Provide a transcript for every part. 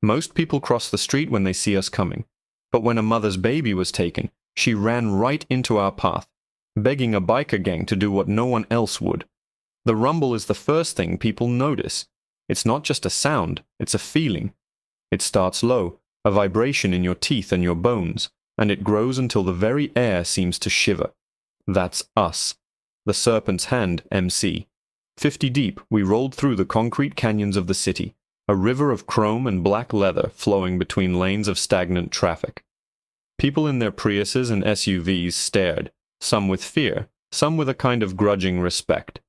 Most people cross the street when they see us coming, but when a mother's baby was taken, she ran right into our path, begging a biker gang to do what no one else would. The rumble is the first thing people notice. It's not just a sound, it's a feeling. It starts low, a vibration in your teeth and your bones, and it grows until the very air seems to shiver. That's us. The Serpent's Hand, MC. 50 deep, we rolled through the concrete canyons of the city, a river of chrome and black leather flowing between lanes of stagnant traffic. People in their Priuses and SUVs stared, some with fear, some with a kind of grudging respect.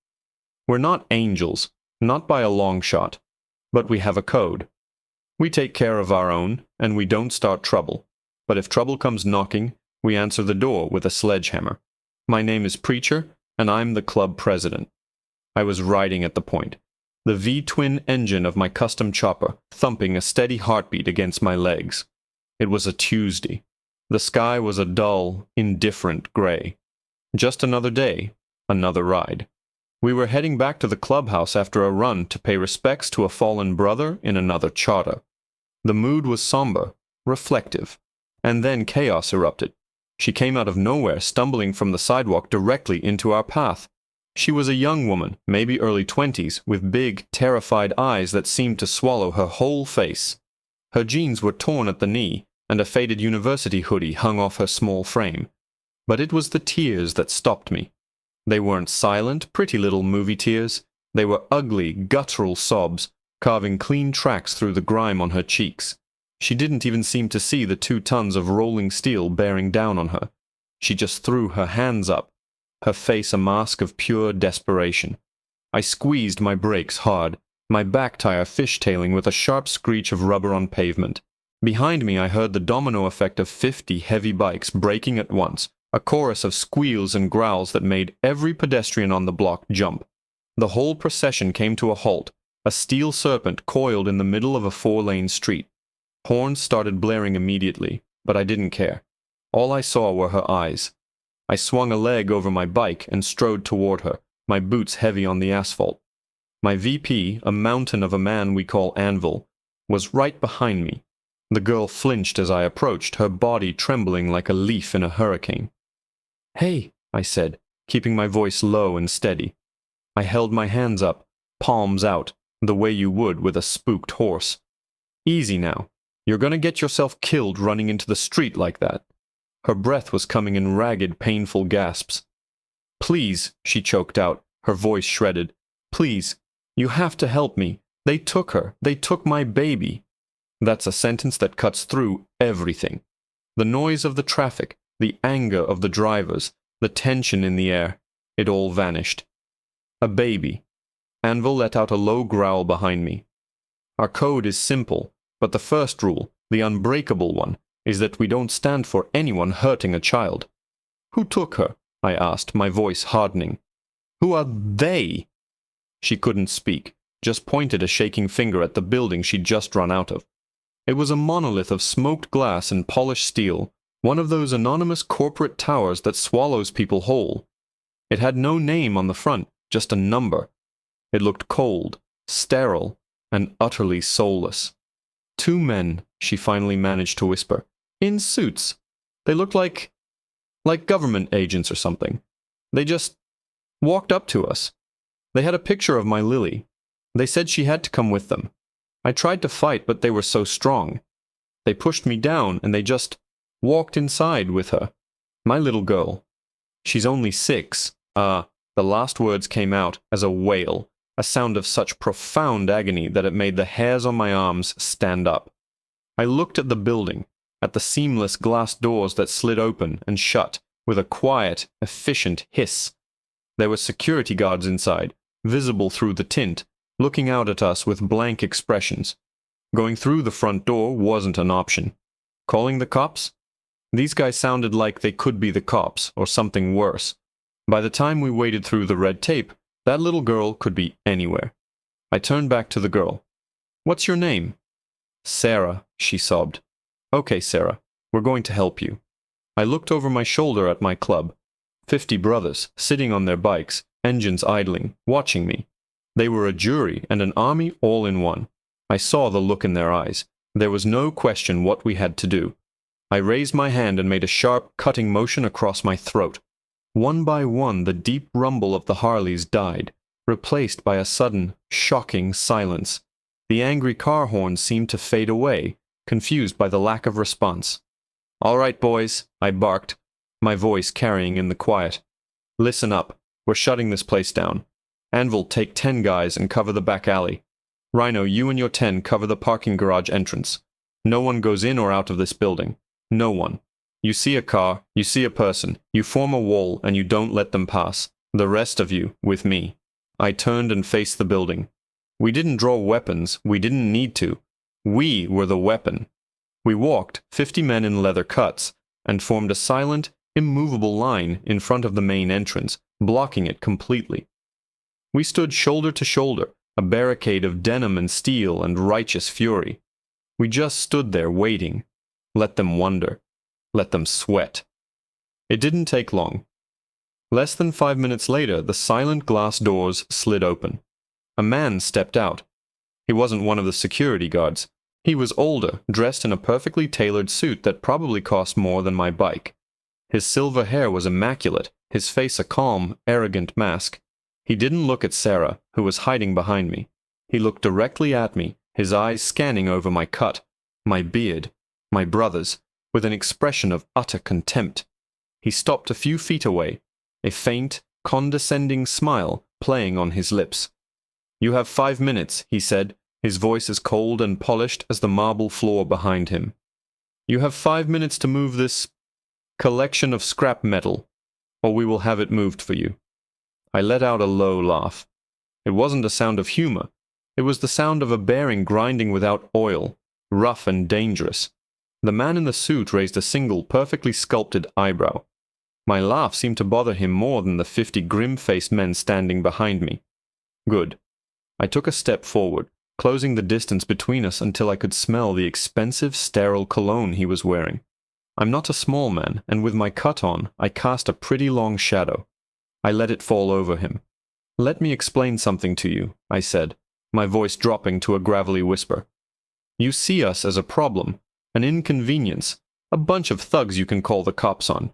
We're not angels, not by a long shot, but we have a code. We take care of our own, and we don't start trouble. But if trouble comes knocking, we answer the door with a sledgehammer. My name is Preacher, and I'm the club president. I was riding at the point, the V-twin engine of my custom chopper thumping a steady heartbeat against my legs. It was a Tuesday. The sky was a dull, indifferent gray. Just another day, another ride. We were heading back to the clubhouse after a run to pay respects to a fallen brother in another charter. The mood was somber, reflective, and then chaos erupted. She came out of nowhere, stumbling from the sidewalk directly into our path. She was a young woman, maybe early 20s, with big, terrified eyes that seemed to swallow her whole face. Her jeans were torn at the knee, and a faded university hoodie hung off her small frame. But it was the tears that stopped me. They weren't silent, pretty little movie tears. They were ugly, guttural sobs, carving clean tracks through the grime on her cheeks. She didn't even seem to see the 2 tons of rolling steel bearing down on her. She just threw her hands up, her face a mask of pure desperation. I squeezed my brakes hard, my back tire fishtailing with a sharp screech of rubber on pavement. Behind me I heard the domino effect of 50 heavy bikes braking at once, a chorus of squeals and growls that made every pedestrian on the block jump. The whole procession came to a halt, a steel serpent coiled in the middle of a 4-lane street. Horns started blaring immediately, but I didn't care. All I saw were her eyes. I swung a leg over my bike and strode toward her, my boots heavy on the asphalt. My VP, a mountain of a man we call Anvil, was right behind me. The girl flinched as I approached, her body trembling like a leaf in a hurricane. "Hey," I said, keeping my voice low and steady. I held my hands up, palms out, the way you would with a spooked horse. "Easy now. You're gonna get yourself killed running into the street like that." Her breath was coming in ragged, painful gasps. "Please," she choked out, her voice shredded. "Please, you have to help me. They took her. They took my baby." That's a sentence that cuts through everything. The noise of the traffic, the anger of the drivers, the tension in the air, it all vanished. A baby. Anvil let out a low growl behind me. Our code is simple, but the first rule, the unbreakable one, is that we don't stand for anyone hurting a child. "Who took her?" I asked, my voice hardening. "Who are they?" She couldn't speak, just pointed a shaking finger at the building she'd just run out of. It was a monolith of smoked glass and polished steel, one of those anonymous corporate towers that swallows people whole. It had no name on the front, just a number. It looked cold, sterile, and utterly soulless. 2 men, she finally managed to whisper, in suits. They looked like government agents or something. They just walked up to us. They had a picture of my Lily. They said she had to come with them. I tried to fight, but they were so strong. They pushed me down, and they just walked inside with her. My little girl. She's only 6. The last words came out as a wail, a sound of such profound agony that it made the hairs on my arms stand up. I looked at the building, at the seamless glass doors that slid open and shut with a quiet, efficient hiss. There were security guards inside, visible through the tint, looking out at us with blank expressions. Going through the front door wasn't an option. Calling the cops? These guys sounded like they could be the cops, or something worse. By the time we waded through the red tape, that little girl could be anywhere. I turned back to the girl. "What's your name?" "Sarah," she sobbed. "Okay, Sarah, we're going to help you." I looked over my shoulder at my club. 50 brothers, sitting on their bikes, engines idling, watching me. They were a jury and an army all in one. I saw the look in their eyes, There was no question what we had to do. I raised my hand and made a sharp, cutting motion across my throat. One by one, the deep rumble of the Harleys died, replaced by a sudden, shocking silence. The angry car horns seemed to fade away, confused by the lack of response. "All right, boys," I barked, my voice carrying in the quiet. "Listen up. We're shutting this place down. Anvil, take 10 guys and cover the back alley. Rhino, you and your 10 cover the parking garage entrance. No one goes in or out of this building. No one. You see a car, you see a person, you form a wall and you don't let them pass. The rest of you, with me." I turned and faced the building. We didn't draw weapons, we didn't need to. We were the weapon. We walked, 50 men in leather cuts, and formed a silent, immovable line in front of the main entrance, blocking it completely. We stood shoulder to shoulder, a barricade of denim and steel and righteous fury. We just stood there waiting. Let them wonder. Let them sweat. It didn't take long. Less than 5 minutes later, the silent glass doors slid open. A man stepped out. He wasn't one of the security guards. He was older, dressed in a perfectly tailored suit that probably cost more than my bike. His silver hair was immaculate, his face a calm, arrogant mask. He didn't look at Sarah, who was hiding behind me. He looked directly at me, his eyes scanning over my cut, my beard, my brother's, with an expression of utter contempt. He stopped a few feet away, a faint, condescending smile playing on his lips. "You have 5 minutes," he said, his voice as cold and polished as the marble floor behind him. "You have 5 minutes to move this collection of scrap metal, or we will have it moved for you." I let out a low laugh. It wasn't a sound of humor. It was the sound of a bearing grinding without oil, rough and dangerous. The man in the suit raised a single, perfectly sculpted eyebrow. My laugh seemed to bother him more than the 50 grim-faced men standing behind me. Good. I took a step forward, closing the distance between us until I could smell the expensive, sterile cologne he was wearing. I'm not a small man, and with my cut on, I cast a pretty long shadow. I let it fall over him. "Let me explain something to you," I said, my voice dropping to a gravelly whisper. "You see us as a problem, an inconvenience, a bunch of thugs you can call the cops on.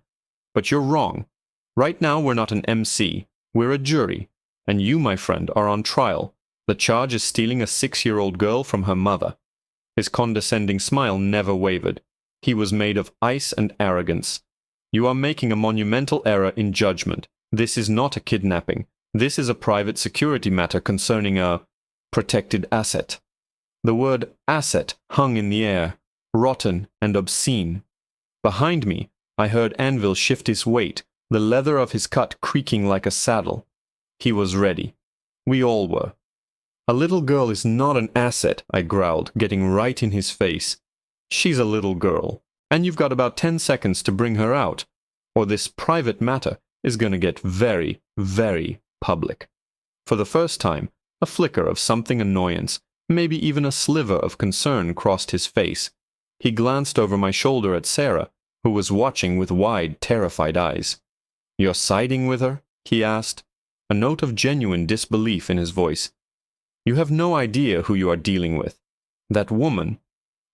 But you're wrong. Right now we're not an MC, we're a jury, and you, my friend, are on trial. The charge is stealing a 6-year-old girl from her mother." His condescending smile never wavered. He was made of ice and arrogance. "You are making a monumental error in judgment. This is not a kidnapping. This is a private security matter concerning a protected asset." The word asset hung in the air, rotten and obscene. Behind me, I heard Anvil shift his weight, the leather of his cut creaking like a saddle. He was ready. We all were. "A little girl is not an asset," I growled, getting right in his face. "She's a little girl, and you've got about 10 seconds to bring her out, or this private matter is going to get very, very public." For the first time, a flicker of something annoyance, maybe even a sliver of concern crossed his face. He glanced over my shoulder at Sarah, who was watching with wide, terrified eyes. "You're siding with her?" he asked, a note of genuine disbelief in his voice. "You have no idea who you are dealing with. That woman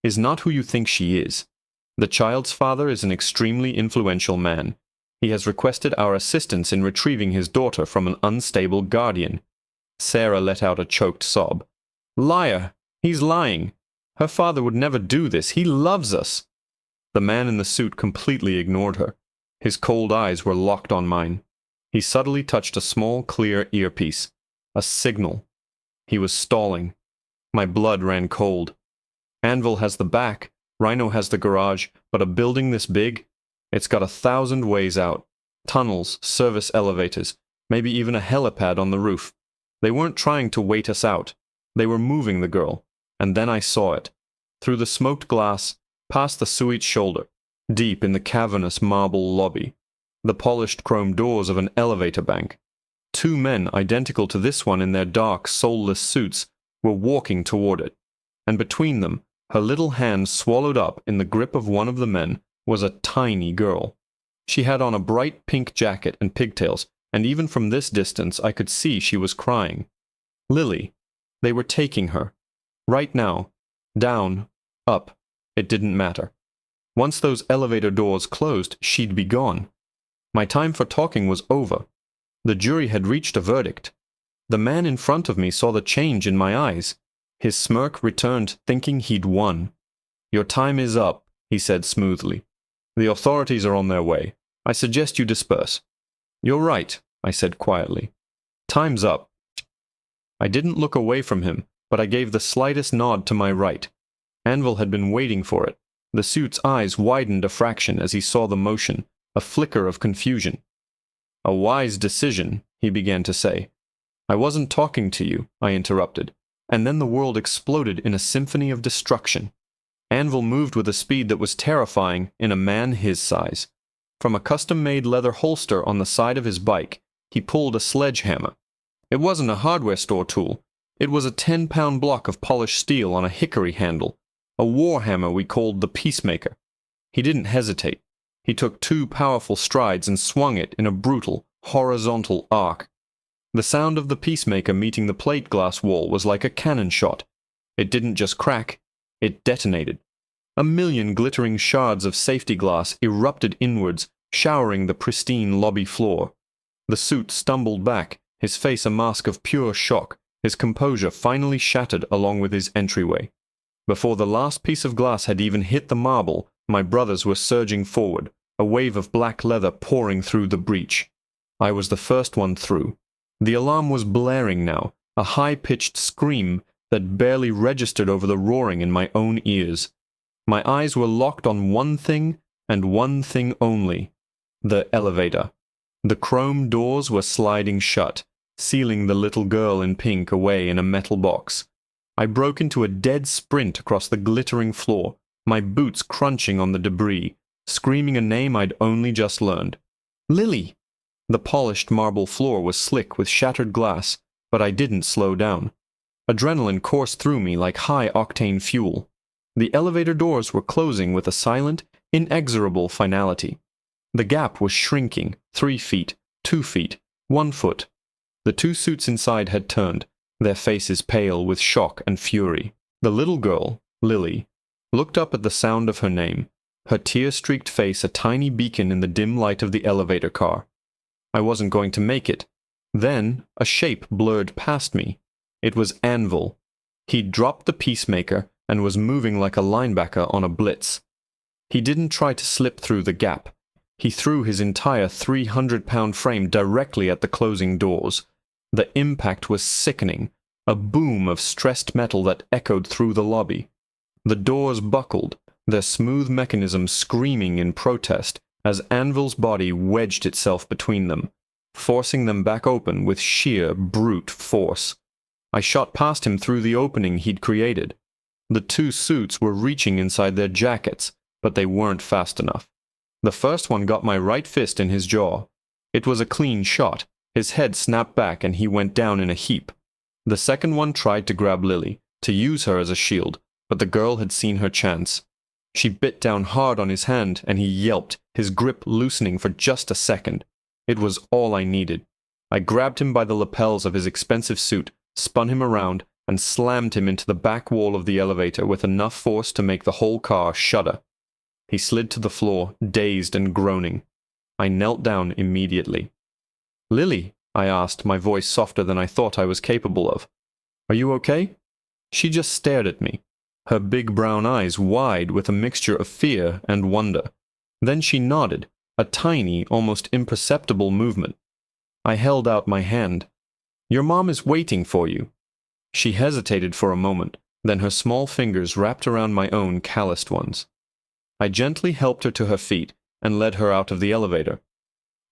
is not who you think she is. The child's father is an extremely influential man. He has requested our assistance in retrieving his daughter from an unstable guardian." Sarah let out a choked sob. "Liar! He's lying. Her father would never do this. He loves us." The man in the suit completely ignored her. His cold eyes were locked on mine. He subtly touched a small, clear earpiece. A signal. He was stalling. My blood ran cold. Anvil has the back, Rhino has the garage, but a building this big? It's got 1,000 ways out. Tunnels, service elevators, maybe even a helipad on the roof. They weren't trying to wait us out. They were moving the girl. And then I saw it. Through the smoked glass, past the suite's shoulder, deep in the cavernous marble lobby, the polished chrome doors of an elevator bank. 2 men identical to this one in their dark, soulless suits were walking toward it, and between them, her little hand swallowed up in the grip of one of the men, was a tiny girl. She had on a bright pink jacket and pigtails, and even from this distance I could see she was crying. Lily. They were taking her. Right now. Down. up. It didn't matter. Once those elevator doors closed, she'd be gone. My time for talking was over. The jury had reached a verdict. The man in front of me saw the change in my eyes. His smirk returned, thinking he'd won. "Your time is up," he said smoothly. "The authorities are on their way. I suggest you disperse." "You're right," I said quietly. "Time's up." I didn't look away from him, but I gave the slightest nod to my right. Anvil had been waiting for it. The suit's eyes widened a fraction as he saw the motion, a flicker of confusion. "A wise decision," he began to say. "I wasn't talking to you," I interrupted, and then the world exploded in a symphony of destruction. Anvil moved with a speed that was terrifying in a man his size. From a custom-made leather holster on the side of his bike, he pulled a sledgehammer. It wasn't a hardware store tool. It was a 10-pound block of polished steel on a hickory handle, a war hammer we called the Peacemaker. He didn't hesitate. He took 2 powerful strides and swung it in a brutal, horizontal arc. The sound of the Peacemaker meeting the plate glass wall was like a cannon shot. It didn't just crack, it detonated. 1,000,000 glittering shards of safety glass erupted inwards, showering the pristine lobby floor. The suit stumbled back, his face a mask of pure shock, his composure finally shattered along with his entryway. Before the last piece of glass had even hit the marble, my brothers were surging forward, a wave of black leather pouring through the breach. I was the first one through. The alarm was blaring now, a high-pitched scream that barely registered over the roaring in my own ears. My eyes were locked on one thing, and one thing only: the elevator. The chrome doors were sliding shut, sealing the little girl in pink away in a metal box. I broke into a dead sprint across the glittering floor, my boots crunching on the debris, screaming a name I'd only just learned. "Lily!" The polished marble floor was slick with shattered glass, but I didn't slow down. Adrenaline coursed through me like high-octane fuel. The elevator doors were closing with a silent, inexorable finality. The gap was shrinking, 3 feet, 2 feet, 1 foot. The 2 suits inside had turned, their faces pale with shock and fury. The little girl, Lily, looked up at the sound of her name, her tear-streaked face a tiny beacon in the dim light of the elevator car. I wasn't going to make it. Then a shape blurred past me. It was Anvil. He'd dropped the Peacemaker and was moving like a linebacker on a blitz. He didn't try to slip through the gap. He threw his entire 300-pound frame directly at the closing doors. The impact was sickening, a boom of stressed metal that echoed through the lobby. The doors buckled, their smooth mechanism screaming in protest as Anvil's body wedged itself between them, forcing them back open with sheer brute force. I shot past him through the opening he'd created. The 2 suits were reaching inside their jackets, but they weren't fast enough. The first one got my right fist in his jaw. It was a clean shot. His head snapped back and he went down in a heap. The second one tried to grab Lily, to use her as a shield, but the girl had seen her chance. She bit down hard on his hand and he yelped, his grip loosening for just a second. It was all I needed. I grabbed him by the lapels of his expensive suit, spun him around, and slammed him into the back wall of the elevator with enough force to make the whole car shudder. He slid to the floor, dazed and groaning. I knelt down immediately. "Lily," I asked, my voice softer than I thought I was capable of. "Are you okay?" She just stared at me, her big brown eyes wide with a mixture of fear and wonder. Then she nodded, a tiny, almost imperceptible movement. I held out my hand. "Your mom is waiting for you." She hesitated for a moment, then her small fingers wrapped around my own calloused ones. I gently helped her to her feet and led her out of the elevator.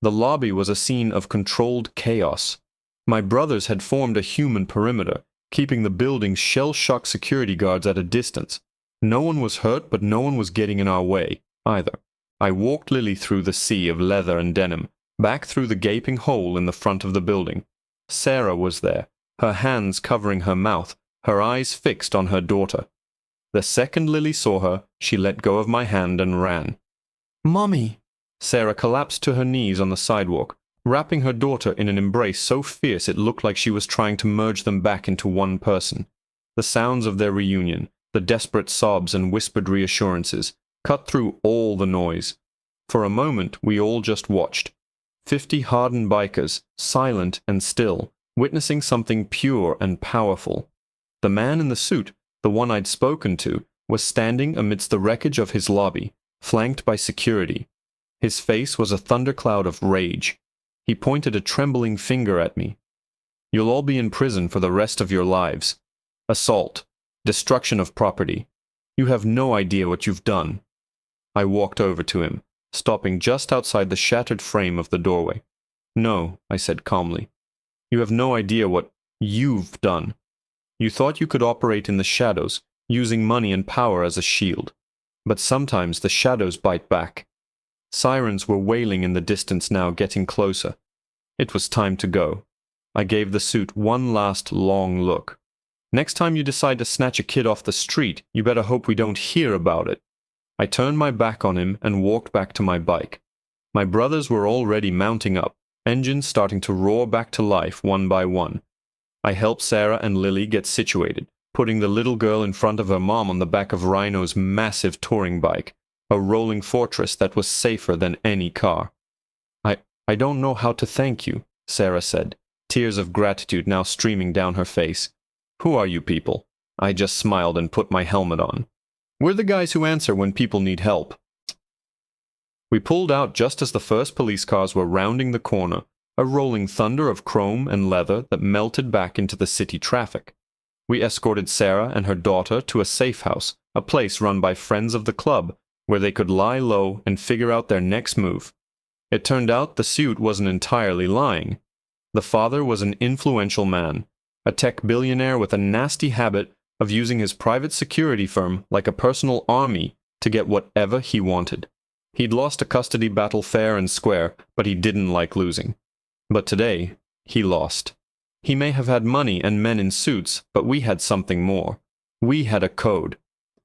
The lobby was a scene of controlled chaos. My brothers had formed a human perimeter, keeping the building's shell-shocked security guards at a distance. No one was hurt, but no one was getting in our way, either. I walked Lily through the sea of leather and denim, back through the gaping hole in the front of the building. Sarah was there, her hands covering her mouth, her eyes fixed on her daughter. The second Lily saw her, she let go of my hand and ran. "Mommy!" Sarah collapsed to her knees on the sidewalk, wrapping her daughter in an embrace so fierce it looked like she was trying to merge them back into one person. The sounds of their reunion, The desperate sobs and whispered reassurances cut through all the noise. For a moment, we all just watched. 50 hardened bikers, silent and still, witnessing something pure and powerful. The man in the suit, the one I'd spoken to, was standing amidst the wreckage of his lobby, flanked by security. His face was a thundercloud of rage. He pointed a trembling finger at me. "You'll all be in prison for the rest of your lives. Assault. Destruction of property. You have no idea what you've done." I walked over to him, stopping just outside the shattered frame of the doorway. "No," I said calmly. "You have no idea what you've done. You thought you could operate in the shadows, using money and power as a shield. But sometimes the shadows bite back." Sirens were wailing in the distance now, getting closer. It was time to go. I gave the suit one last long look. "Next time you decide to snatch a kid off the street, you better hope we don't hear about it." I turned my back on him and walked back to my bike. My brothers were already mounting up, engines starting to roar back to life one by one. I helped Sarah and Lily get situated, putting the little girl in front of her mom on the back of Rhino's massive touring bike, a rolling fortress that was safer than any car. I don't know how to thank you," Sarah said, tears of gratitude now streaming down her face. "Who are you people?" I just smiled and put my helmet on. "We're the guys who answer when people need help." We pulled out just as the first police cars were rounding the corner, a rolling thunder of chrome and leather that melted back into the city traffic. We escorted Sarah and her daughter to a safe house, a place run by friends of the club, where they could lie low and figure out their next move. It turned out the suit wasn't entirely lying. The father was an influential man, a tech billionaire with a nasty habit of using his private security firm like a personal army to get whatever he wanted. He'd lost a custody battle fair and square, but he didn't like losing. But today, he lost. He may have had money and men in suits, but we had something more. We had a code.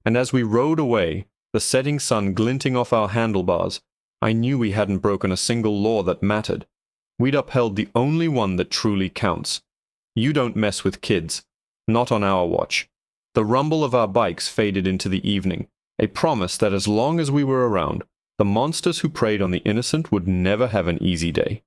And as we rode away, the setting sun glinting off our handlebars, I knew we hadn't broken a single law that mattered. We'd upheld the only one that truly counts. You don't mess with kids. Not on our watch. The rumble of our bikes faded into the evening, a promise that as long as we were around, the monsters who preyed on the innocent would never have an easy day.